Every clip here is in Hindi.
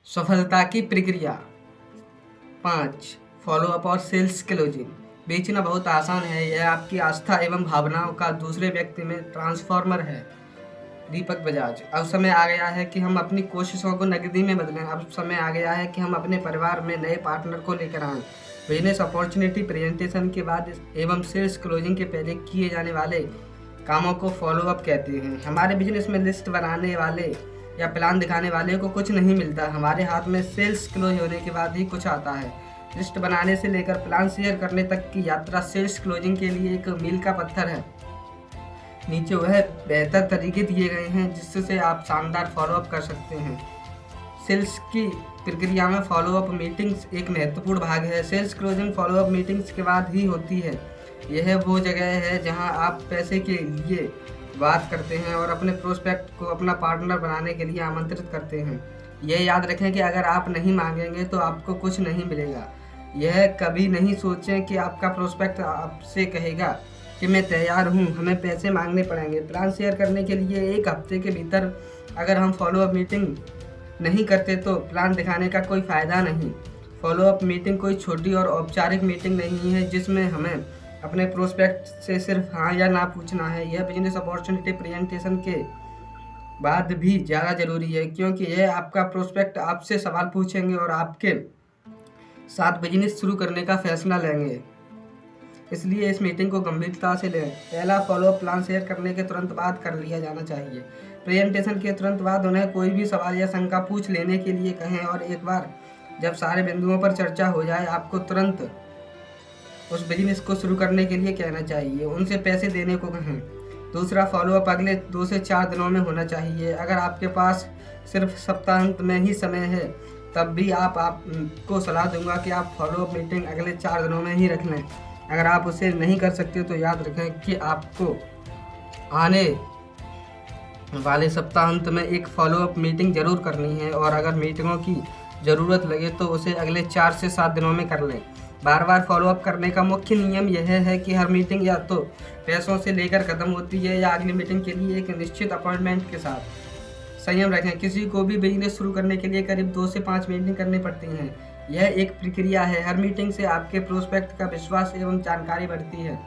सफलता की प्रक्रिया। 5 फॉलो अप और सेल्स क्लोजिंग। बेचना बहुत आसान है, यह आपकी आस्था एवं भावनाओं का दूसरे व्यक्ति में ट्रांसफॉर्मर है। दीपक बजाज। अब समय आ गया है कि हम अपनी कोशिशों को नकदी में बदलें। अब समय आ गया है कि हम अपने परिवार में नए पार्टनर को लेकर आएं। बिजनेस अपॉर्चुनिटी प्रेजेंटेशन के बाद एवं सेल्स क्लोजिंग के पहले किए जाने वाले कामों को फॉलो अप कहते हैं। हमारे बिजनेस में लिस्ट बनाने वाले या प्लान दिखाने वाले को कुछ नहीं मिलता, हमारे हाथ में सेल्स क्लोज होने के बाद ही कुछ आता है। लिस्ट बनाने से लेकर प्लान शेयर करने तक की यात्रा सेल्स क्लोजिंग के लिए एक मील का पत्थर है। नीचे वह बेहतर तरीके दिए गए हैं जिससे आप शानदार फॉलोअप कर सकते हैं। सेल्स की प्रक्रिया में फॉलोअप मीटिंग्स एक महत्वपूर्ण भाग है। सेल्स क्लोजिंग फॉलोअप मीटिंग्स के बाद ही होती है। यह वो जगह है जहां आप पैसे के लिए बात करते हैं और अपने प्रोस्पेक्ट को अपना पार्टनर बनाने के लिए आमंत्रित करते हैं। यह याद रखें कि अगर आप नहीं मांगेंगे तो आपको कुछ नहीं मिलेगा। यह कभी नहीं सोचें कि आपका प्रोस्पेक्ट आपसे कहेगा कि मैं तैयार हूँ, हमें पैसे मांगने पड़ेंगे। प्लान शेयर करने के लिए 1 हफ्ते के भीतर अगर हम फॉलोअप मीटिंग नहीं करते तो प्लान दिखाने का कोई फ़ायदा नहीं। फॉलोअप मीटिंग कोई छोटी और औपचारिक मीटिंग नहीं है जिसमें हमें अपने प्रोस्पेक्ट से सिर्फ हाँ या ना पूछना है। यह बिजनेस अपॉर्चुनिटी प्रेजेंटेशन के बाद भी ज़्यादा ज़रूरी है, क्योंकि यह आपका प्रोस्पेक्ट आपसे सवाल पूछेंगे और आपके साथ बिजनेस शुरू करने का फैसला लेंगे। इसलिए इस मीटिंग को गंभीरता से लें। पहला फॉलोअप प्लान शेयर करने के तुरंत बाद कर लिया जाना चाहिए। प्रेजेंटेशन के तुरंत बाद उन्हें कोई भी सवाल या शंका पूछ लेने के लिए कहें और एक बार जब सारे बिंदुओं पर चर्चा हो जाए आपको तुरंत उस बिजनेस को शुरू करने के लिए कहना चाहिए। उनसे पैसे देने को कहें। दूसरा फॉलोअप अगले 2 से 4 दिनों में होना चाहिए। अगर आपके पास सिर्फ सप्ताहांत में ही समय है तब भी आपको सलाह दूंगा कि आप फॉलोअप मीटिंग अगले 4 दिनों में ही रख लें। अगर आप उसे नहीं कर सकते तो याद रखें कि आपको आने वाले सप्ताहांत में एक फॉलोअप मीटिंग जरूर करनी है और अगर मीटिंगों की ज़रूरत लगे तो उसे अगले 4 से 7 दिनों में कर लें। बार बार फॉलोअप करने का मुख्य नियम यह है कि हर मीटिंग या तो पैसों से लेकर ख़त्म होती है या अगली मीटिंग के लिए एक निश्चित अपॉइंटमेंट के साथ। संयम रखें। किसी को भी बिजनेस शुरू करने के लिए करीब 2 से 5 मीटिंग करनी पड़ती हैं। यह एक प्रक्रिया है। हर मीटिंग से आपके प्रोस्पेक्ट का विश्वास एवं जानकारी बढ़ती है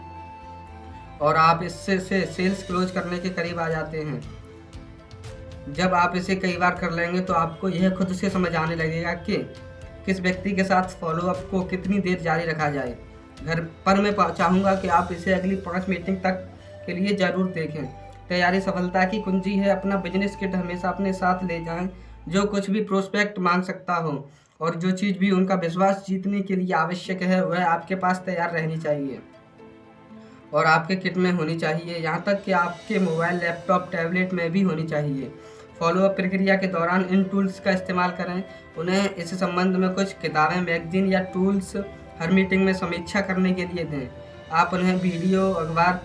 और आप इससे सेल्स क्लोज करने के करीब आ जाते हैं। जब आप इसे कई बार कर लेंगे तो आपको यह खुद से समझ आने लगेगा कि किस व्यक्ति के साथ फॉलोअप को कितनी देर जारी रखा जाए। घर पर मैं चाहूँगा कि आप इसे अगली 5 मीटिंग तक के लिए ज़रूर देखें। तैयारी सफलता की कुंजी है। अपना बिजनेस किट हमेशा अपने साथ ले जाएं। जो कुछ भी प्रोस्पेक्ट मांग सकता हो और जो चीज़ भी उनका विश्वास जीतने के लिए आवश्यक है वह आपके पास तैयार रहनी चाहिए और आपके किट में होनी चाहिए। यहाँ तक कि आपके मोबाइल, लैपटॉप, टैबलेट में भी होनी चाहिए। फॉलोअप प्रक्रिया के दौरान इन टूल्स का इस्तेमाल करें। उन्हें इस संबंध में कुछ किताबें, मैगजीन या टूल्स हर मीटिंग में समीक्षा करने के लिए दें। आप उन्हें वीडियो, अखबार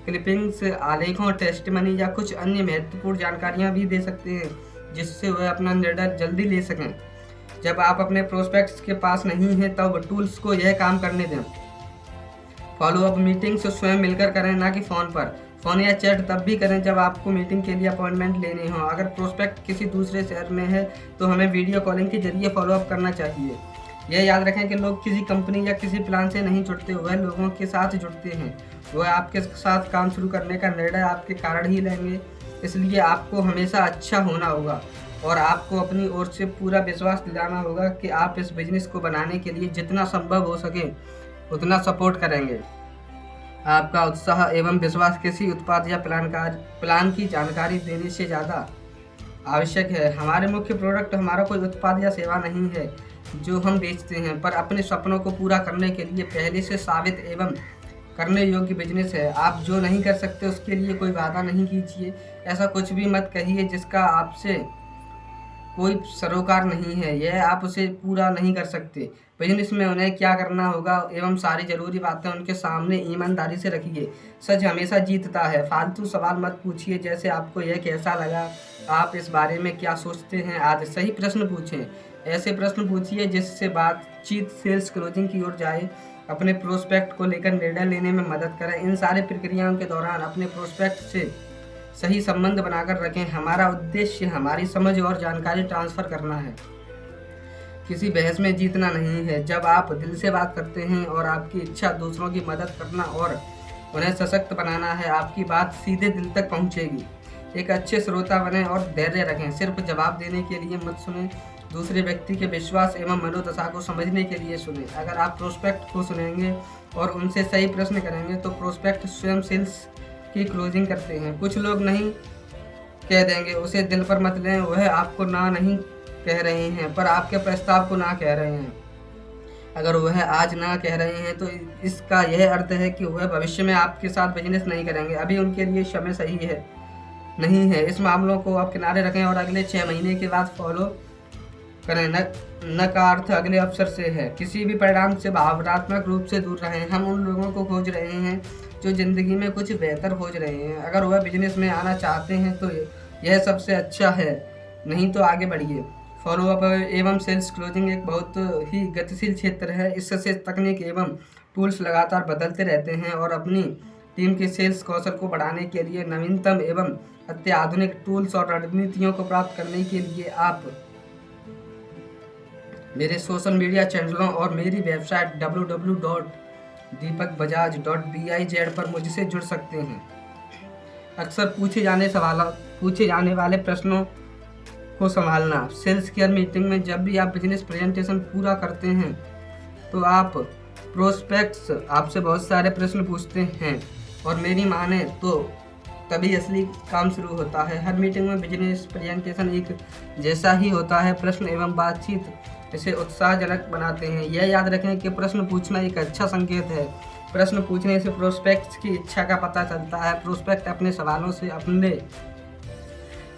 क्लिपिंग्स, आलेखों, टेस्टिमनी या कुछ अन्य महत्वपूर्ण जानकारियां भी दे सकते हैं जिससे वह अपना निर्णय जल्दी ले सकें। जब आप अपने प्रोस्पेक्ट्स के पास नहीं हैं तब टूल्स को यह काम करने दें। फॉलोअप मीटिंग्स स्वयं मिलकर करें, ना कि फ़ोन पर। फ़ोन या चैट तब भी करें जब आपको मीटिंग के लिए अपॉइंटमेंट लेनी हो। अगर प्रोस्पेक्ट किसी दूसरे शहर में है तो हमें वीडियो कॉलिंग के जरिए फॉलोअप करना चाहिए। यह याद रखें कि लोग किसी कंपनी या किसी प्लान से नहीं जुड़ते, वह लोगों के साथ जुड़ते हैं। वह आपके साथ काम शुरू करने का निर्णय आपके कारण ही लेंगे। इसलिए आपको हमेशा अच्छा होना होगा और आपको अपनी ओर से पूरा विश्वास दिलाना होगा कि आप इस बिजनेस को बनाने के लिए जितना संभव हो सके उतना सपोर्ट करेंगे। आपका उत्साह एवं विश्वास किसी उत्पाद या प्लान की जानकारी देने से ज़्यादा आवश्यक है। हमारे मुख्य प्रोडक्ट हमारा कोई उत्पाद या सेवा नहीं है जो हम बेचते हैं, पर अपने सपनों को पूरा करने के लिए पहले से साबित एवं करने योग्य बिजनेस है। आप जो नहीं कर सकते उसके लिए कोई वादा नहीं कीजिए। ऐसा कुछ भी मत कहिए जिसका आपसे कोई सरोकार नहीं है, यह आप उसे पूरा नहीं कर सकते। बिजनेस में उन्हें क्या करना होगा एवं सारी ज़रूरी बातें उनके सामने ईमानदारी से रखिए। सच हमेशा जीतता है। फालतू सवाल मत पूछिए जैसे आपको यह कैसा लगा, आप इस बारे में क्या सोचते हैं आदि। सही प्रश्न पूछें। ऐसे प्रश्न पूछिए जिससे बातचीत सेल्स क्लोजिंग की ओर जाए, अपने प्रोस्पेक्ट को लेकर निर्णय लेने में मदद करें। इन सारी प्रक्रियाओं के दौरान अपने प्रोस्पेक्ट से सही संबंध बनाकर रखें। हमारा उद्देश्य हमारी समझ और जानकारी ट्रांसफ़र करना है। किसी बहस में जीतना नहीं है। जब आप दिल से बात करते हैं और आपकी इच्छा दूसरों की मदद करना और उन्हें सशक्त बनाना है, आपकी बात सीधे दिल तक पहुंचेगी। एक अच्छे श्रोता बने और धैर्य रखें। सिर्फ जवाब देने के लिए मत सुने, दूसरे व्यक्ति के विश्वास एवं मनोदशा को समझने के लिए सुने। अगर आप प्रोस्पेक्ट को सुनेंगे और उनसे सही प्रश्न करेंगे तो प्रोस्पेक्ट स्वयं सेल्स की क्लोजिंग करते हैं। कुछ लोग नहीं कह देंगे उसे दिल पर मत लें, वह आपको ना नहीं कह रहे हैं पर आपके प्रस्ताव को ना कह रहे हैं। अगर वह आज ना कह रहे हैं तो इसका यह अर्थ है कि वह भविष्य में आपके साथ बिजनेस नहीं करेंगे। अभी उनके लिए समय सही है नहीं है। इस मामलों को आप किनारे रखें और अगले 6 महीने के बाद फॉलो करें। न का अर्थ अगले अवसर से है। किसी भी परिणाम से भावनात्मक रूप से दूर रहें। हम उन लोगों को खोज रहे हैं जो जिंदगी में कुछ बेहतर खोज रहे हैं। अगर वह बिजनेस में आना चाहते हैं तो यह सबसे अच्छा है, नहीं तो आगे बढ़िए। फॉलोअप एवं सेल्स क्लोजिंग एक बहुत ही गतिशील क्षेत्र है। इससे तकनीक एवं टूल्स लगातार बदलते रहते हैं और अपनी टीम के सेल्स कौशल को बढ़ाने के लिए नवीनतम एवं अत्याधुनिक टूल्स और रणनीतियों को प्राप्त करने के लिए आप मेरे सोशल मीडिया चैनलों और मेरी वेबसाइट www.deepakbajaj.biz पर मुझसे जुड़ सकते हैं। अक्सर पूछे जाने वाले प्रश्नों को संभालना। सेल्स केयर मीटिंग में जब भी आप बिजनेस प्रेजेंटेशन पूरा करते हैं तो आप प्रोस्पेक्ट्स आपसे बहुत सारे प्रश्न पूछते हैं और मेरी माने तो तभी असली काम शुरू होता है। हर मीटिंग में बिजनेस प्रेजेंटेशन एक जैसा ही होता है। प्रश्न एवं बातचीत इसे उत्साहजनक बनाते हैं। यह याद रखें कि प्रश्न पूछना एक अच्छा संकेत है। प्रश्न पूछने से प्रोस्पेक्ट्स की इच्छा का पता चलता है। प्रोस्पेक्ट अपने सवालों से अपने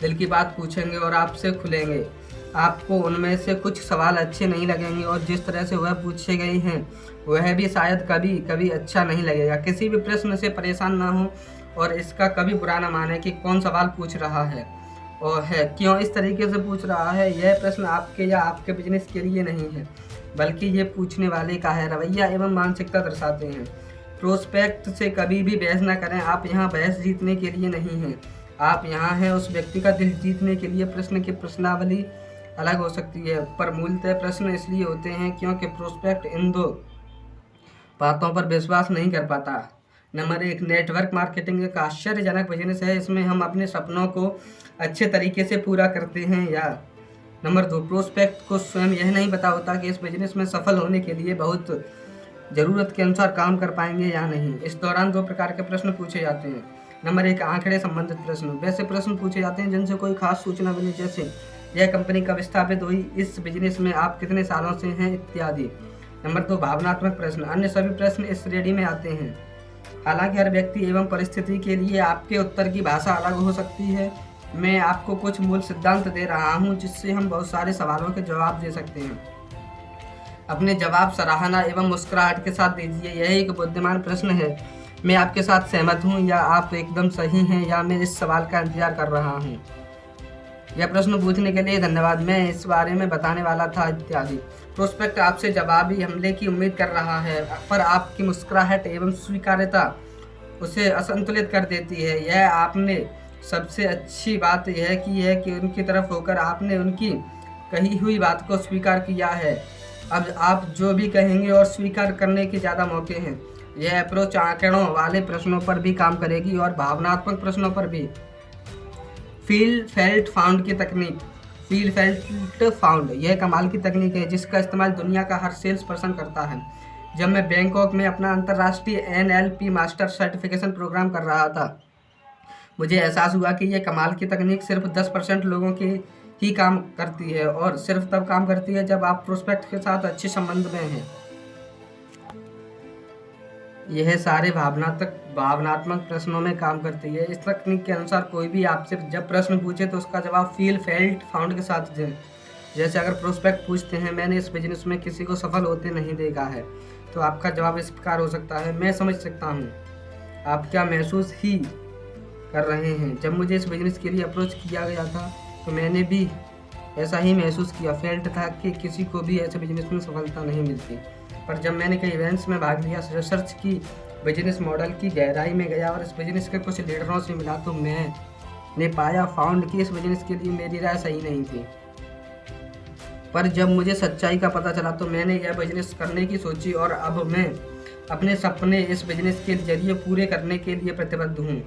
दिल की बात पूछेंगे और आपसे खुलेंगे। आपको उनमें से कुछ सवाल अच्छे नहीं लगेंगे और जिस तरह से वह पूछे गए हैं वह भी शायद कभी कभी अच्छा नहीं लगेगा। किसी भी प्रश्न से परेशान ना हो और इसका कभी बुरा ना माने कि कौन सवाल पूछ रहा है और क्यों इस तरीके से पूछ रहा है। यह प्रश्न आपके या आपके बिजनेस के लिए नहीं है, बल्कि ये पूछने वाले का है रवैया एवं मानसिकता दर्शाते हैं। प्रोस्पेक्ट से कभी भी बहस न करें। आप यहाँ बहस जीतने के लिए नहीं हैं, आप यहाँ हैं उस व्यक्ति का दिल जीतने के लिए। प्रश्न की प्रश्नावली अलग हो सकती है पर मूलतः प्रश्न इसलिए होते हैं क्योंकि प्रोस्पेक्ट इन 2 बातों पर विश्वास नहीं कर पाता। नंबर 1, नेटवर्क मार्केटिंग एक आश्चर्यजनक बिजनेस है। इसमें हम अपने सपनों को अच्छे तरीके से पूरा करते हैं। या नंबर 2, प्रोस्पेक्ट को स्वयं यह नहीं पता होता कि इस बिजनेस में सफल होने के लिए बहुत ज़रूरत के अनुसार काम कर पाएंगे या नहीं। इस दौरान 2 प्रकार के प्रश्न पूछे जाते हैं। नंबर 1, आंकड़े संबंधित प्रश्न। वैसे प्रश्न पूछे जाते हैं जिनसे कोई खास सूचना मिले, जैसे यह कंपनी कब स्थापित हुई, इस बिजनेस में आप कितने सालों से हैं इत्यादि। नंबर 2, भावनात्मक प्रश्न। अन्य सभी प्रश्न इस श्रेणी में आते हैं। हालांकि हर व्यक्ति एवं परिस्थिति के लिए आपके उत्तर की भाषा अलग हो सकती है। मैं आपको कुछ मूल सिद्धांत दे रहा हूं जिससे हम बहुत सारे सवालों के जवाब दे सकते हैं। अपने जवाब सराहना एवं मुस्कुराहट के साथ दीजिए। यह एक बुद्धिमान प्रश्न है। मैं आपके साथ सहमत हूं, या आप एकदम सही हैं, या मैं इस सवाल का इंतजार कर रहा हूं। यह प्रश्न पूछने के लिए धन्यवाद, मैं इस बारे में बताने वाला था इत्यादि। प्रोस्पेक्ट आपसे जवाबी हमले की उम्मीद कर रहा है पर आपकी मुस्कुराहट एवं स्वीकार्यता उसे असंतुलित कर देती है। यह आपने सबसे अच्छी बात यह की है कि उनकी तरफ होकर आपने उनकी कही हुई बात को स्वीकार किया है। अब आप जो भी कहेंगे और स्वीकार करने के ज़्यादा मौके हैं। यह अप्रोच आंकड़ों वाले प्रश्नों पर भी काम करेगी और भावनात्मक प्रश्नों पर भी। फील फेल्ट फाउंड की तकनीक। फील फेल्ट फाउंड यह कमाल की तकनीक है जिसका इस्तेमाल दुनिया का हर सेल्स पर्सन करता है। जब मैं बैंकॉक में अपना अंतर्राष्ट्रीय NLP मास्टर सर्टिफिकेशन प्रोग्राम कर रहा था, मुझे एहसास हुआ कि यह कमाल की तकनीक सिर्फ 10% लोगों के ही काम करती है और सिर्फ तब काम करती है जब आप प्रोस्पेक्ट के साथ अच्छे संबंध में हैं। यह सारे भावनात्मक प्रश्नों में काम करती है। इस तकनीक के अनुसार कोई भी आपसे जब प्रश्न पूछे तो उसका जवाब फील फेल्ट फाउंड के साथ दें। जैसे अगर प्रोस्पेक्ट पूछते हैं, मैंने इस बिजनेस में किसी को सफल होते नहीं देखा है, तो आपका जवाब इस प्रकार हो सकता है, मैं समझ सकता हूँ आप क्या महसूस ही कर रहे हैं। जब मुझे इस बिजनेस के लिए अप्रोच किया गया था तो मैंने भी ऐसा ही महसूस किया। फेल्ट था कि किसी को भी ऐसे बिजनेस में सफलता नहीं मिलती, पर जब मैंने कई इवेंट्स में भाग लिया, रिसर्च की, बिजनेस मॉडल की गहराई में गया और इस बिजनेस के कुछ लीडरों से मिला, तो मैंने पाया फाउंड कि इस बिजनेस के लिए मेरी राय सही नहीं थी। पर जब मुझे सच्चाई का पता चला तो मैंने यह बिजनेस करने की सोची और अब मैं अपने सपने इस बिजनेस के जरिए पूरे करने के लिए प्रतिबद्ध हूँ।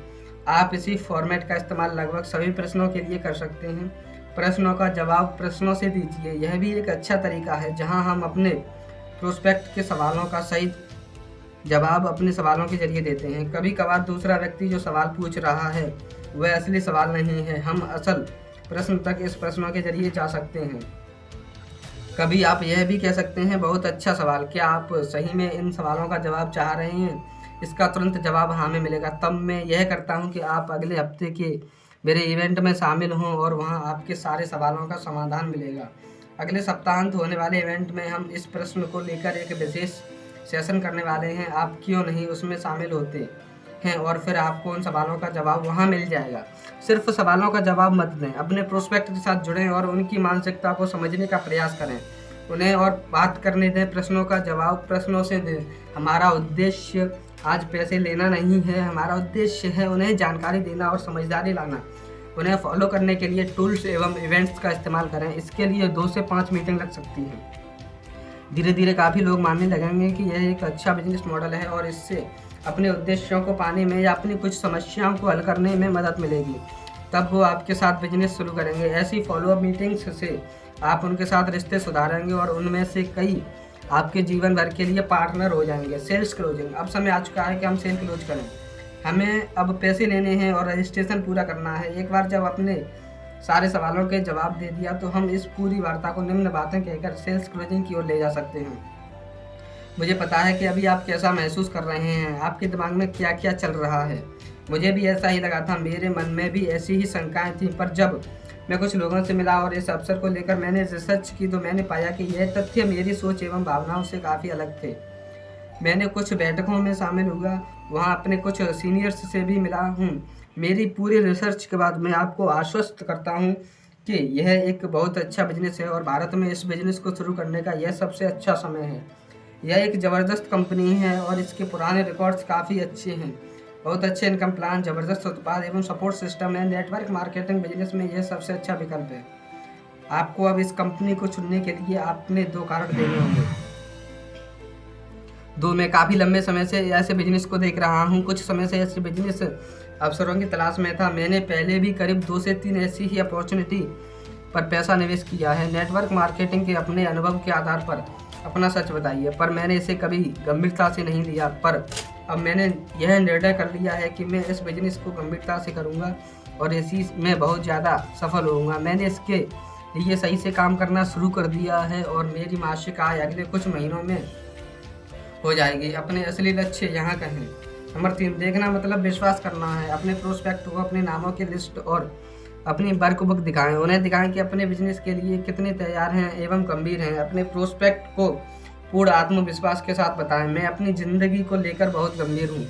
आप इसी फॉर्मेट का इस्तेमाल लगभग सभी प्रश्नों के लिए कर सकते हैं। प्रश्नों का जवाब प्रश्नों से दीजिए। यह भी एक अच्छा तरीका है जहां हम अपने प्रोस्पेक्ट के सवालों का सही जवाब अपने सवालों के जरिए देते हैं। कभी कभार दूसरा व्यक्ति जो सवाल पूछ रहा है वह असली सवाल नहीं है, हम असल प्रश्न तक इस प्रश्नों के जरिए जा सकते हैं। कभी आप यह भी कह सकते हैं, बहुत अच्छा सवाल, क्या आप सही में इन सवालों का जवाब चाह रहे हैं? इसका तुरंत जवाब हाँ में मिलेगा। तब मैं यह करता हूँ कि आप अगले हफ्ते के मेरे इवेंट में शामिल हों और वहाँ आपके सारे सवालों का समाधान मिलेगा। अगले सप्ताहांत होने वाले इवेंट में हम इस प्रश्न को लेकर एक विशेष सेशन करने वाले हैं। आप क्यों नहीं उसमें शामिल होते हैं और फिर आपको उन सवालों का जवाब वहाँ मिल जाएगा। सिर्फ सवालों का जवाब मत दें, अपने प्रोस्पेक्ट के साथ जुड़ें और उनकी मानसिकता को समझने का प्रयास करें। उन्हें और बात करने दें, प्रश्नों का जवाब प्रश्नों से दें। हमारा उद्देश्य आज पैसे लेना नहीं है, हमारा उद्देश्य है उन्हें जानकारी देना और समझदारी लाना। उन्हें फॉलो करने के लिए टूल्स एवं इवेंट्स का इस्तेमाल करें। इसके लिए 2 से 5 मीटिंग लग सकती है। धीरे धीरे काफ़ी लोग मानने लगेंगे कि यह एक अच्छा बिजनेस मॉडल है और इससे अपने उद्देश्यों को पाने में या अपनी कुछ समस्याओं को हल करने में मदद मिलेगी। तब वो आपके साथ बिजनेस शुरू करेंगे। ऐसी फॉलोअप मीटिंग्स से आप उनके साथ रिश्ते सुधारेंगे और उनमें से कई आपके जीवन भर के लिए पार्टनर हो जाएंगे। Sales closing. अब समय आ चुका है कि हम सेल क्लोज करें। हमें अब पैसे लेने हैं और रजिस्ट्रेशन पूरा करना है। एक बार जब अपने सारे सवालों के जवाब दे दिया तो हम इस पूरी वार्ता को निम्न बातें कहकर सेल्स क्लोजिंग की ओर ले जा सकते हैं। मुझे पता है कि अभी आप कैसा महसूस कर रहे हैं, आपके दिमाग में क्या क्या चल रहा है। मुझे भी ऐसा ही लगा था, मेरे मन में भी ऐसी ही शंकाएं थीं। पर जब मैं कुछ लोगों से मिला और इस अवसर को लेकर मैंने रिसर्च की तो मैंने पाया कि यह तथ्य मेरी सोच एवं भावनाओं से काफ़ी अलग थे। मैंने कुछ बैठकों में शामिल हुआ, वहाँ अपने कुछ सीनियर्स से भी मिला हूँ। मेरी पूरी रिसर्च के बाद मैं आपको आश्वस्त करता हूँ कि यह एक बहुत अच्छा बिजनेस है और भारत में इस बिजनेस को शुरू करने का यह सबसे अच्छा समय है। यह एक ज़बरदस्त कंपनी है और इसके पुराने रिकॉर्ड्स काफ़ी अच्छे हैं। बहुत अच्छे इनकम प्लान, ज़बरदस्त उत्पाद एवं सपोर्ट सिस्टम है। नेटवर्क मार्केटिंग बिजनेस में यह सबसे अच्छा विकल्प है। आपको अब इस कंपनी को चुनने के लिए आपने 2 कारण देने होंगे। मैं काफ़ी लंबे समय से ऐसे बिजनेस को देख रहा हूँ। कुछ समय से ऐसे बिजनेस अवसरों की तलाश में था। मैंने पहले भी करीब 2 से 3 ऐसी ही अपॉर्चुनिटी पर पैसा निवेश किया है। नेटवर्क मार्केटिंग के अपने अनुभव के आधार पर अपना सच बताइए, पर मैंने इसे कभी गंभीरता से नहीं लिया। पर अब मैंने यह निर्णय कर लिया है कि मैं इस बिजनेस को गंभीरता से करूँगा और इसी में बहुत ज़्यादा सफल होऊंगा। मैंने इसके लिए सही से काम करना शुरू कर दिया है और मेरी मासिक आय अगले कुछ महीनों में हो जाएगी। अपने असली लक्ष्य यहाँ कहें। नंबर 3, देखना मतलब विश्वास करना है। अपने प्रोस्पेक्ट को अपने नामों की लिस्ट और अपनी वर्क बुक दिखाएं। उन्हें दिखाएं कि अपने बिजनेस के लिए कितने तैयार हैं एवं गंभीर हैं। अपने प्रोस्पेक्ट को पूर्ण आत्मविश्वास के साथ बताएं, मैं अपनी ज़िंदगी को लेकर बहुत गंभीर हूँ।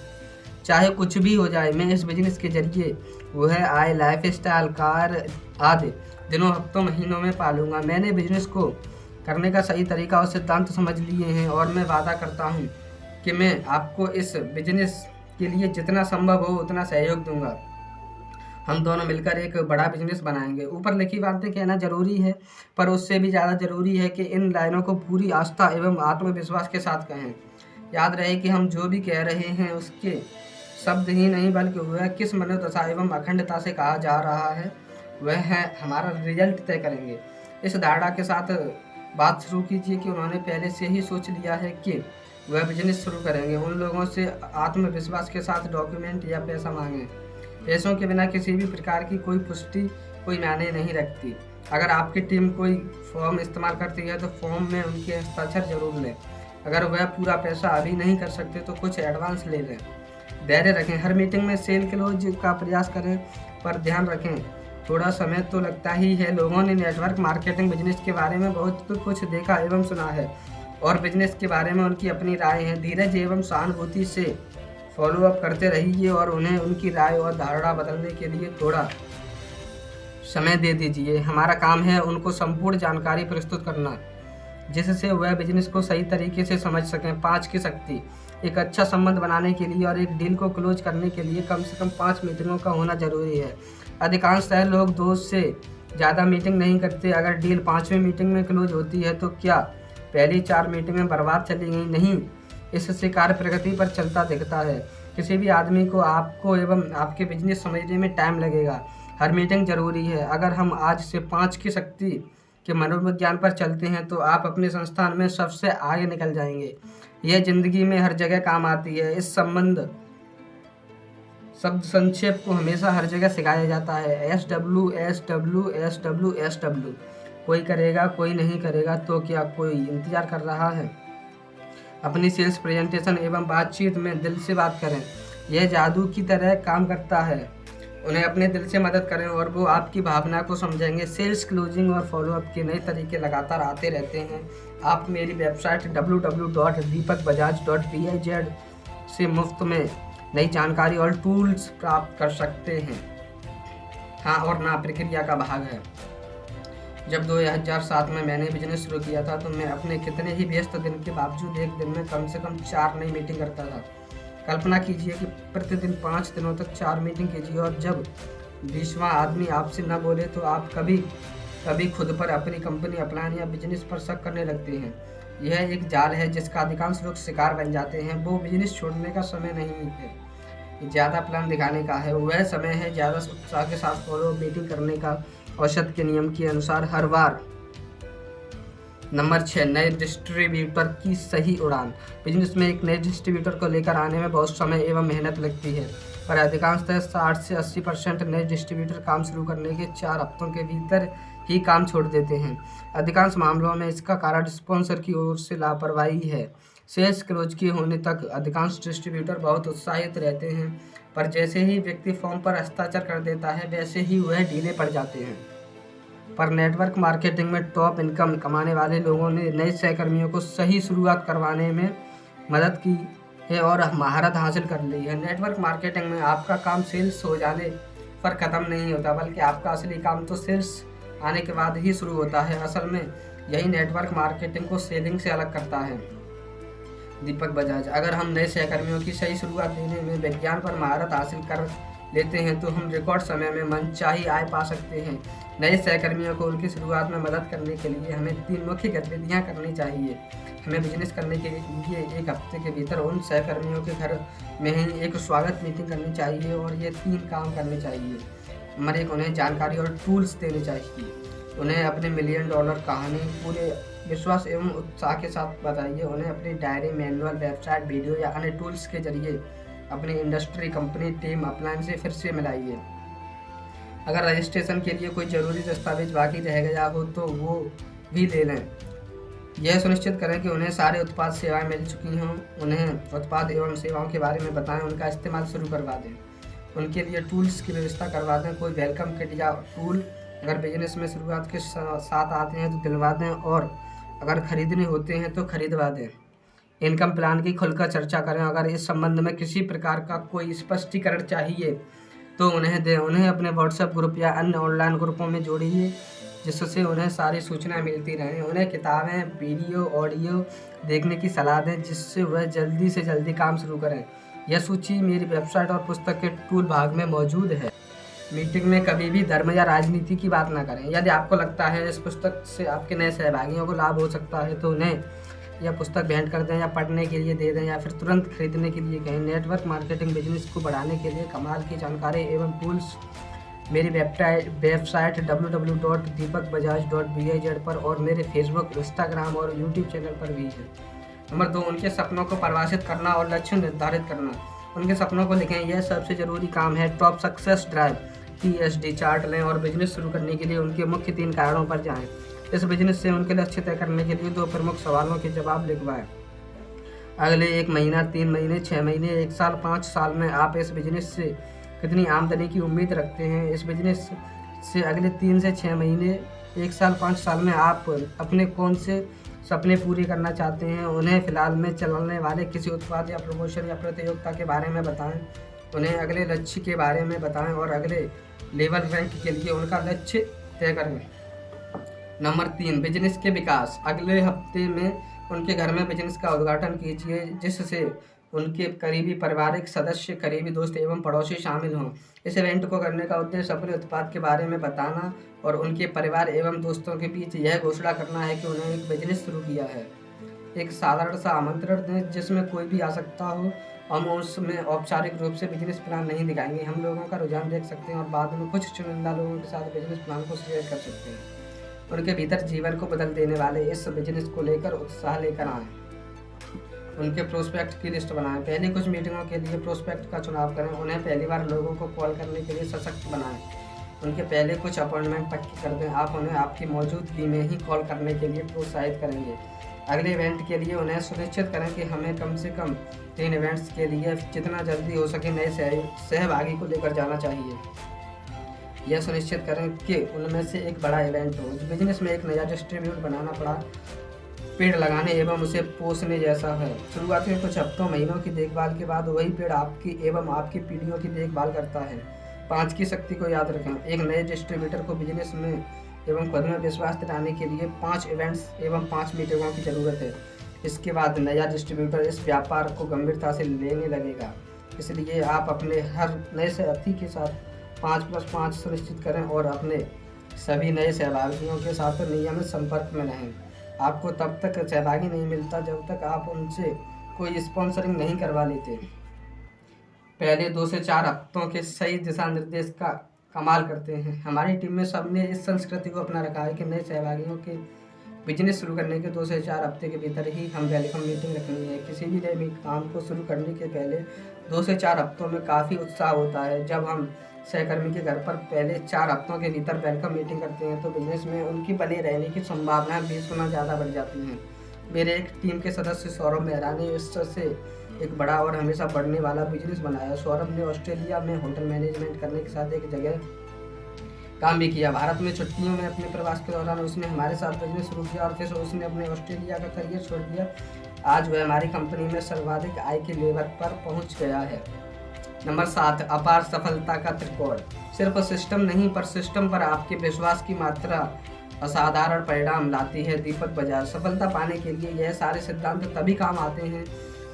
चाहे कुछ भी हो जाए, मैं इस बिजनेस के जरिए वह आय, लाइफ स्टाइल, कार आदि दिनों, हफ्तों, महीनों में पालूंगा। मैंने बिजनेस को करने का सही तरीका और सिद्धांत समझ लिए हैं और मैं वादा करता हूँ कि मैं आपको इस बिजनेस के लिए जितना संभव हो उतना सहयोग दूंगा। हम दोनों मिलकर एक बड़ा बिजनेस बनाएंगे। ऊपर लिखी बातें कहना जरूरी है, पर उससे भी ज़्यादा ज़रूरी है कि इन लाइनों को पूरी आस्था एवं आत्मविश्वास के साथ कहें। याद रहे कि हम जो भी कह रहे हैं उसके शब्द ही नहीं बल्कि वह किस मनोदशा एवं अखंडता से कहा जा रहा है वह है हमारा रिजल्ट तय करेंगे। इस धारणा के साथ बात शुरू कीजिए कि उन्होंने पहले से ही सोच लिया है कि वह बिजनेस शुरू करेंगे। उन लोगों से आत्मविश्वास के साथ डॉक्यूमेंट या पैसा मांगें। पैसों के बिना किसी भी प्रकार की कोई पुष्टि कोई मायने नहीं रखती। अगर आपकी टीम कोई फॉर्म इस्तेमाल करती है तो फॉर्म में उनके हस्ताक्षर जरूर लें। अगर वह पूरा पैसा अभी नहीं कर सकते तो कुछ एडवांस ले लें। धैर्य रखें, हर मीटिंग में सेल क्लोज का प्रयास करें, पर ध्यान रखें थोड़ा समय तो लगता ही है। लोगों ने नेटवर्क मार्केटिंग बिजनेस के बारे में बहुत कुछ देखा एवं सुना है और बिजनेस के बारे में उनकी अपनी राय है। धीरज एवं सहानुभूति से फॉलोअप करते रहिए और उन्हें उनकी राय और धारणा बदलने के लिए थोड़ा समय दे दीजिए। हमारा काम है उनको संपूर्ण जानकारी प्रस्तुत करना जिससे वह बिजनेस को सही तरीके से समझ सकें। 5 की शक्ति। एक अच्छा संबंध बनाने के लिए और एक डील को क्लोज करने के लिए कम से कम 5 मीटिंगों का होना जरूरी है। अधिकांशतः लोग 2 से ज़्यादा मीटिंग नहीं करते। अगर डील 5वीं मीटिंग में क्लोज होती है तो क्या पहली 4 मीटिंगें बर्बाद चली गई? नहीं, इससे कार्य प्रगति पर चलता दिखता है। किसी भी आदमी को आपको एवं आपके बिजनेस समझने में टाइम लगेगा। हर मीटिंग जरूरी है। अगर हम आज से 5 की शक्ति के मनोविज्ञान पर चलते हैं तो आप अपने संस्थान में सबसे आगे निकल जाएंगे। यह जिंदगी में हर जगह काम आती है। इस संबंध शब्द संक्षेप को हमेशा हर जगह सिखाया जाता है। SW SW SW SW। कोई करेगा, कोई नहीं करेगा, तो क्या कोई इंतजार कर रहा है? अपनी सेल्स प्रेजेंटेशन एवं बातचीत में दिल से बात करें। यह जादू की तरह काम करता है। उन्हें अपने दिल से मदद करें और वो आपकी भावना को समझेंगे। सेल्स क्लोजिंग और फॉलोअप के नए तरीके लगातार आते रहते हैं। आप मेरी वेबसाइट www.deepakbajaj.biz से मुफ्त में नई जानकारी और टूल्स प्राप्त कर सकते हैं। हाँ और ना प्रक्रिया का भाग है। जब 2007 में मैंने बिजनेस शुरू किया था तो मैं अपने कितने ही व्यस्त दिन के बावजूद एक दिन में कम से कम 4 नई मीटिंग करता था। कल्पना कीजिए कि प्रतिदिन 5 दिनों तक 4 मीटिंग कीजिए और जब 20वां आदमी आपसे न बोले तो आप कभी कभी खुद पर, अपनी कंपनी, अपलाइन या बिजनेस पर शक करने लगते हैं। यह एक जाल है जिसका अधिकांश लोग शिकार बन जाते हैं। वो बिजनेस छोड़ने का समय नहीं है, ज़्यादा प्लान दिखाने का है। वह समय है ज़्यादा उत्साह के साथ फॉलो मीटिंग करने का। औसत के नियम के अनुसार हर बार। नंबर 6, नए डिस्ट्रीब्यूटर की सही उड़ान। बिजनेस में एक नए डिस्ट्रीब्यूटर को लेकर आने में बहुत समय एवं मेहनत लगती है, पर अधिकांशतः 60 से 80% नए डिस्ट्रीब्यूटर काम शुरू करने के 4 हफ्तों के भीतर ही काम छोड़ देते हैं। अधिकांश मामलों में इसका कारण स्पॉन्सर की ओर से लापरवाही है। सेल्स क्लोज की होने तक अधिकांश डिस्ट्रीब्यूटर बहुत उत्साहित रहते हैं, पर जैसे ही व्यक्ति फॉर्म पर हस्ताक्षर कर देता है वैसे ही वह ढीले पड़ जाते हैं। पर नेटवर्क मार्केटिंग में टॉप इनकम कमाने वाले लोगों ने नए सहकर्मियों को सही शुरुआत करवाने में मदद की है और महारत हासिल कर ली है। नेटवर्क मार्केटिंग में आपका काम सेल्स हो जाने पर ख़त्म नहीं होता, बल्कि आपका असली काम तो सेल्स आने के बाद ही शुरू होता है। असल में यही नेटवर्क मार्केटिंग को सेलिंग से अलग करता है। दीपक बजाज। अगर हम नए सहकर्मियों की सही शुरुआत देने में विज्ञान पर महारत हासिल कर लेते हैं तो हम रिकॉर्ड समय में मनचाही आय पा सकते हैं। नए सहकर्मियों को उनकी शुरुआत में मदद करने के लिए हमें 3 मुख्य गतिविधियां करनी चाहिए। हमें बिजनेस करने के लिए 1 हफ्ते के भीतर उन सहकर्मियों के घर में ही एक स्वागत मीटिंग करनी चाहिए और ये 3 काम करने चाहिए। नंबर 1, उन्हें जानकारी और टूल्स देने चाहिए। उन्हें अपने $1 मिलियन कहानी पूरे विश्वास एवं उत्साह के साथ बताइए। उन्हें अपनी डायरी, मैनुअल, वेबसाइट, वीडियो या अन्य टूल्स के जरिए अपनी इंडस्ट्री, कंपनी, टीम, अपलाइन से फिर से मिलाइए। अगर रजिस्ट्रेशन के लिए कोई ज़रूरी दस्तावेज बाकी रह गया हो तो वो भी ले लें। यह सुनिश्चित करें कि उन्हें सारे उत्पाद सेवाएं मिल चुकी हों। उन्हें उत्पाद एवं सेवाओं के बारे में बताएं, उनका इस्तेमाल शुरू करवा दें। उनके लिए टूल्स की व्यवस्था करवा दें, कोई वेलकम किट या टूल अगर बिजनेस में शुरुआत के साथ आते हैं तो दिलवा दें और अगर खरीदने होते हैं तो खरीदवा दें। इनकम प्लान की खुलकर चर्चा करें। अगर इस संबंध में किसी प्रकार का कोई स्पष्टीकरण चाहिए तो उन्हें दें। उन्हें अपने व्हाट्सएप ग्रुप या अन्य ऑनलाइन ग्रुपों में जोड़िए जिससे उन्हें सारी सूचना मिलती रहें। उन्हें किताबें, वीडियो, ऑडियो देखने की सलाह दें जिससे वह जल्दी से जल्दी काम शुरू करें। यह सूची मेरी वेबसाइट और पुस्तक के टूल भाग में मौजूद है। मीटिंग में कभी भी धर्म या राजनीति की बात ना करें। यदि आपको लगता है इस पुस्तक से आपके नए सहभागियों को लाभ हो सकता है तो उन्हें यह पुस्तक भेंट कर दें या पढ़ने के लिए दे दें या फिर तुरंत खरीदने के लिए कहें। नेटवर्क मार्केटिंग बिजनेस को बढ़ाने के लिए कमाल की जानकारी एवं टूल्स मेरी वेबसाइट www.deepakbajaj.biz पर और मेरे फेसबुक, इंस्टाग्राम और यूट्यूब चैनल पर भी है। नंबर 2, उनके सपनों को परिभाषित करना और लक्ष्य निर्धारित करना। उनके सपनों को लिखें, यह सबसे ज़रूरी काम है। Top success drive TSD chart लें और बिजनेस शुरू करने के लिए उनके मुख्य 3 कारणों पर जाएं। इस बिजनेस से उनके लक्ष्य तय करने के लिए 2 प्रमुख सवालों के जवाब लिखवाएं। अगले 1 महीना, 3 महीने, 6 महीने, 1 साल, 5 साल में आप इस बिजनेस से कितनी आमदनी की उम्मीद रखते हैं। इस बिजनेस से अगले 3 से 6 महीने, 1 साल, 5 साल में आप अपने कौन से सपने पूरे करना चाहते हैं। उन्हें फिलहाल में चलने वाले किसी उत्पाद या प्रमोशन या प्रतियोगिता के बारे में बताएं। उन्हें अगले लक्ष्य के बारे में बताएं और अगले लेवल रैंक के लिए उनका लक्ष्य तय करें। नंबर 3, बिजनेस के विकास। अगले हफ्ते में उनके घर में बिजनेस का उद्घाटन कीजिए जिससे उनके करीबी पारिवारिक सदस्य, करीबी दोस्त एवं पड़ोसी शामिल हों। इस इवेंट को करने का उद्देश्य अपने उत्पाद के बारे में बताना और उनके परिवार एवं दोस्तों के बीच यह घोषणा करना है कि उन्होंने एक बिजनेस शुरू किया है। एक साधारण सा आमंत्रण दें जिसमें कोई भी आ सकता हो। हम उसमें औपचारिक रूप से बिजनेस प्लान नहीं दिखाएंगे, हम लोगों का रुझान देख सकते हैं और बाद में कुछ चुनिंदा लोगों के साथ बिजनेस प्लान को शेयर कर सकते हैं। उनके भीतर जीवन को बदल देने वाले इस बिजनेस को लेकर उत्साह लेकर आएँ। उनके प्रोस्पेक्ट की लिस्ट बनाएं। पहली कुछ मीटिंगों के लिए प्रोस्पेक्ट का चुनाव करें। उन्हें पहली बार लोगों को कॉल करने के लिए सशक्त बनाएं। उनके पहले कुछ अपॉइंटमेंट पक्की कर दें। आप उन्हें आपकी मौजूदगी में ही कॉल करने के लिए प्रोत्साहित करेंगे। अगले इवेंट के लिए उन्हें सुनिश्चित करें कि हमें कम से कम 3 इवेंट्स के लिए जितना जल्दी हो सके नए सहभागी को लेकर जाना चाहिए। यह सुनिश्चित करें कि उनमें से एक बड़ा इवेंट हो। बिजनेस में एक नया डिस्ट्रीब्यूट बनाना पड़ा पेड़ लगाने एवं उसे पोसने जैसा है। शुरुआत में कुछ हफ्तों महीनों की देखभाल के बाद वही पेड़ आपकी एवं आपकी पीढ़ियों की देखभाल करता है। 5 की शक्ति को याद रखें। एक नए डिस्ट्रीब्यूटर को बिजनेस में एवं खुद में विश्वास दिलाने के लिए 5 इवेंट्स एवं 5 मीटिंगों की जरूरत है। इसके बाद नया डिस्ट्रीब्यूटर इस व्यापार को गंभीरता से लेने लगेगा। इसलिए आप अपने हर नए साथी के साथ 5+5 सुनिश्चित करें और अपने सभी नए सहभागियों के साथ नियमित संपर्क में रहें। आपको तब तक सहभागी नहीं मिलता जब तक आप उनसे कोई स्पॉन्सरिंग नहीं करवा लेते। पहले 2 से 4 हफ्तों के सही दिशा निर्देश का कमाल करते हैं। हमारी टीम में सबने इस संस्कृति को अपना रखा है कि नए सहभागियों के बिजनेस शुरू करने के 2 से 4 हफ्ते के भीतर ही हम वेलकम मीटिंग रखनी है। किसी भी नए काम को शुरू करने के पहले 2 से 4 हफ्तों में काफ़ी उत्साह होता है। जब हम सहकर्मी के घर पर पहले 4 हफ्तों के भीतर वेलकम मीटिंग करते हैं तो बिजनेस में उनकी बने रहने की संभावना 20 गुना ज़्यादा बढ़ जाती हैं। मेरे एक टीम के सदस्य सौरभ मेहरा ने इससे एक बड़ा और हमेशा बढ़ने वाला बिजनेस बनाया। सौरभ ने ऑस्ट्रेलिया में होटल मैनेजमेंट करने के साथ एक जगह काम भी किया। भारत में छुट्टियों में अपने प्रवास के दौरान उसने हमारे साथ बिजनेस शुरू किया और फिर उसने अपने ऑस्ट्रेलिया का करियर छोड़ दिया। आज वह हमारी कंपनी में सर्वाधिक आय के लेवल पर पहुंच गया है। नंबर 7, अपार सफलता का त्रिकोण। सिर्फ सिस्टम नहीं पर सिस्टम पर आपके विश्वास की मात्रा असाधारण परिणाम लाती है। दीपक बजाज। सफलता पाने के लिए यह सारे सिद्धांत तभी काम आते हैं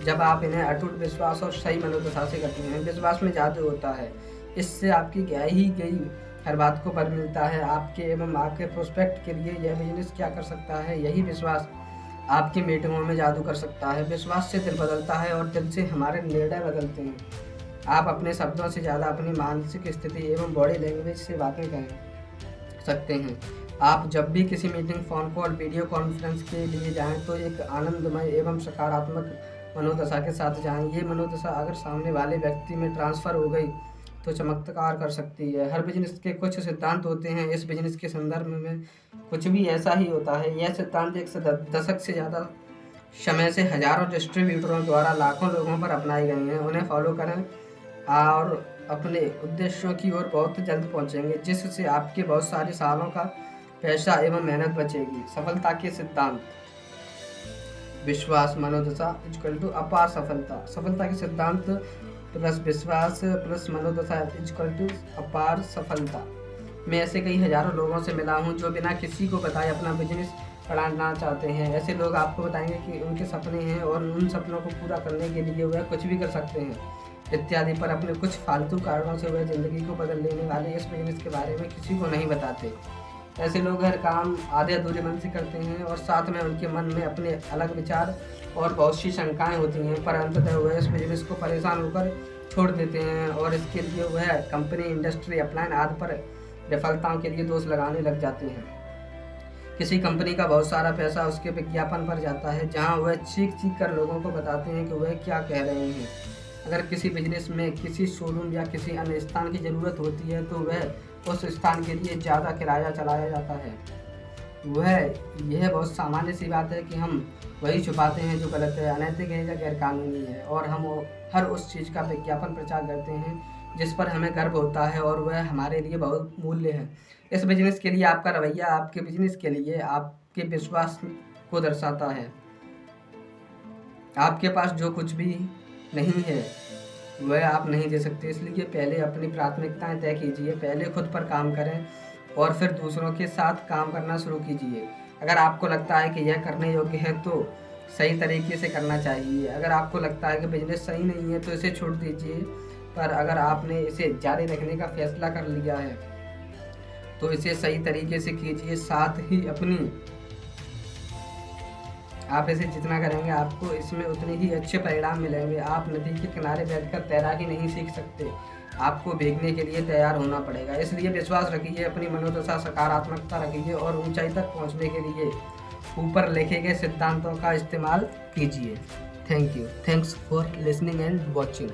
जब आप इन्हें अटूट विश्वास और सही मनोदशा से करते हैं। विश्वास में जादू होता है। इससे आपकी गई हर बात को बल मिलता है। आपके एवं आपके प्रोस्पेक्ट के लिए यह बिजनेस क्या कर सकता है, यही विश्वास आपकी मीटिंगों में जादू कर सकता है। विश्वास से दिल बदलता है और दिल से हमारे निर्णय बदलते हैं। आप अपने शब्दों से ज़्यादा अपनी मानसिक स्थिति एवं बॉडी लैंग्वेज से बातें कह सकते हैं। आप जब भी किसी meeting, phone call, video conference के लिए जाएं तो एक आनंदमय एवं सकारात्मक मनोदशा के साथ जाएं। ये मनोदशा अगर सामने वाले व्यक्ति में ट्रांसफ़र हो गई तो चमत्कार कर सकती है। हर बिजनेस के कुछ सिद्धांत होते हैं। इस बिजनेस के संदर्भ में कुछ भी ऐसा ही होता है। यह सिद्धांत एक दशक से ज़्यादा समय से हजारों डिस्ट्रीब्यूटरों द्वारा लाखों लोगों पर अपनाए गए हैं। उन्हें फॉलो करें और अपने उद्देश्यों की ओर बहुत जल्द पहुंचेंगे, जिससे आपके बहुत सारे सालों का पैसा एवं मेहनत बचेगी। सफलता के सिद्धांत। विश्वास मनोदशा इक्वल टू अपार सफलता। सफलता के सिद्धांत प्लस विश्वास प्लस मनोदशा इक्वल टू अपार सफलता। मैं ऐसे कई हजारों लोगों से मिला हूँ जो बिना किसी को बताए अपना बिजनेस बढ़ाना चाहते हैं। ऐसे लोग आपको बताएंगे कि उनके सपने हैं और उन सपनों को पूरा करने के लिए वह कुछ भी कर सकते हैं इत्यादि, पर अपने कुछ फालतू कारणों से वह ज़िंदगी को बदल देने वाले इस बिजनेस के बारे में किसी को नहीं बताते। ऐसे लोग हर काम आधे अधूरे मन से करते हैं और साथ में उनके मन में अपने अलग विचार और बहुत सी शंकाएं होती हैं, पर अंततः वह इस बिजनेस को परेशान होकर छोड़ देते हैं और इसके लिए वह कंपनी, इंडस्ट्री, अपलाइन आदि पर विफलताओं के लिए दोष लगाने लग जाते हैं। किसी कंपनी का बहुत सारा पैसा उसके विज्ञापन पर जाता है, जहां वह चीख कर लोगों को बताते हैं कि वह क्या कह रहे हैं। अगर किसी बिजनेस में किसी शोरूम या किसी अन्य स्थान की ज़रूरत होती है तो वह उस स्थान के लिए ज़्यादा किराया चलाया जाता है। यह बहुत सामान्य सी बात है कि हम वही छुपाते हैं जो गलत है, अनैतिक है या गैरकानूनी है, और हम हर उस चीज़ का विज्ञापन प्रचार करते हैं जिस पर हमें गर्व होता है और वह हमारे लिए बहुत मूल्य है। इस बिजनेस के लिए आपका रवैया आपके बिजनेस के लिए आपके विश्वास को दर्शाता है। आपके पास जो कुछ भी नहीं है वह आप नहीं दे सकते, इसलिए पहले अपनी प्राथमिकताएं तय कीजिए। पहले खुद पर काम करें और फिर दूसरों के साथ काम करना शुरू कीजिए। अगर आपको लगता है कि यह करने योग्य है तो सही तरीके से करना चाहिए। अगर आपको लगता है कि बिजनेस सही नहीं है तो इसे छोड़ दीजिए, पर अगर आपने इसे जारी रखने का फैसला कर लिया है तो इसे सही तरीके से कीजिए। साथ ही आप इसे जितना करेंगे आपको इसमें उतने ही अच्छे परिणाम मिलेंगे। आप नदी के किनारे बैठकर तैराकी नहीं सीख सकते, आपको भीगने के लिए तैयार होना पड़ेगा। इसलिए विश्वास रखिए, अपनी मनोदशा सकारात्मकता रखिए और ऊंचाई तक पहुंचने के लिए ऊपर लिखे गए सिद्धांतों का इस्तेमाल कीजिए। Thank you. Thanks for listening and watching.